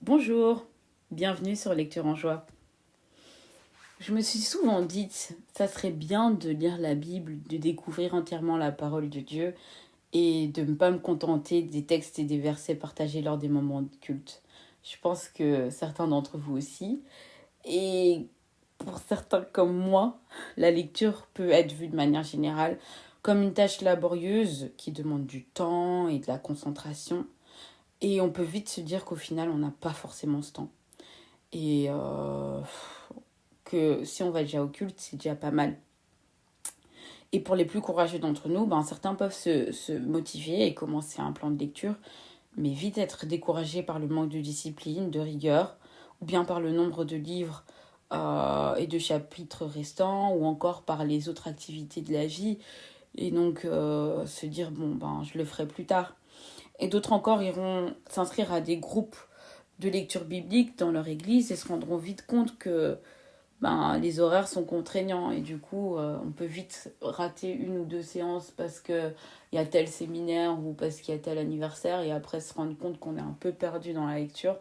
Bonjour, bienvenue sur Lecture en joie. Je me suis souvent dit, ça serait bien de lire la Bible, de découvrir entièrement la parole de Dieu et de ne pas me contenter des textes et des versets partagés lors des moments de culte. Je pense que certains d'entre vous aussi. Et pour certains comme moi, la lecture peut être vue de manière générale comme une tâche laborieuse qui demande du temps et de la concentration. Et on peut vite se dire qu'au final, on n'a pas forcément ce temps. Et que si on va déjà au culte, c'est déjà pas mal. Et pour les plus courageux d'entre nous, certains peuvent se motiver et commencer un plan de lecture, mais vite être découragés par le manque de discipline, de rigueur, ou bien par le nombre de livres et de chapitres restants, ou encore par les autres activités de la vie, et donc se dire, je le ferai plus tard. Et d'autres encore iront s'inscrire à des groupes de lecture biblique dans leur église et se rendront vite compte que les horaires sont contraignants et du coup on peut vite rater une ou deux séances parce qu'il y a tel séminaire ou parce qu'il y a tel anniversaire et après se rendre compte qu'on est un peu perdu dans la lecture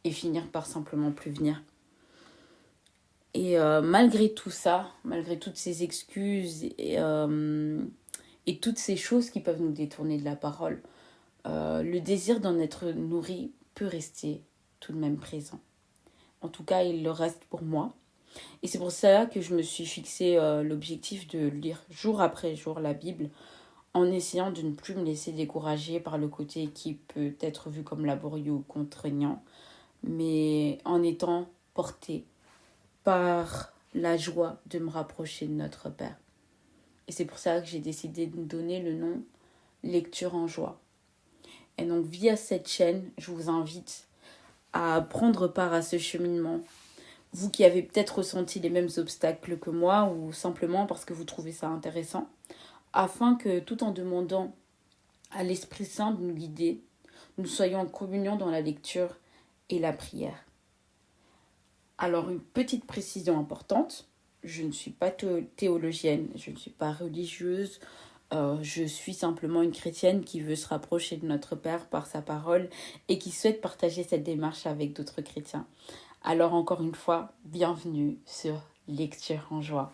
et finir par simplement plus venir. Et malgré tout ça, malgré toutes ces excuses et toutes ces choses qui peuvent nous détourner de la parole, le désir d'en être nourri peut rester tout de même présent. En tout cas, il le reste pour moi. Et c'est pour ça que je me suis fixé l'objectif de lire jour après jour la Bible en essayant de ne plus me laisser décourager par le côté qui peut être vu comme laborieux ou contraignant, mais en étant porté par la joie de me rapprocher de notre Père. Et c'est pour ça que j'ai décidé de donner le nom Lecture en joie. Et donc via cette chaîne, je vous invite à prendre part à ce cheminement. Vous qui avez peut-être ressenti les mêmes obstacles que moi ou simplement parce que vous trouvez ça intéressant, afin que tout en demandant à l'Esprit Saint de nous guider, nous soyons en communion dans la lecture et la prière. Alors une petite précision importante, je ne suis pas théologienne, je ne suis pas religieuse, je suis simplement une chrétienne qui veut se rapprocher de notre Père par sa parole et qui souhaite partager cette démarche avec d'autres chrétiens. Alors encore une fois, bienvenue sur Lecture en joie.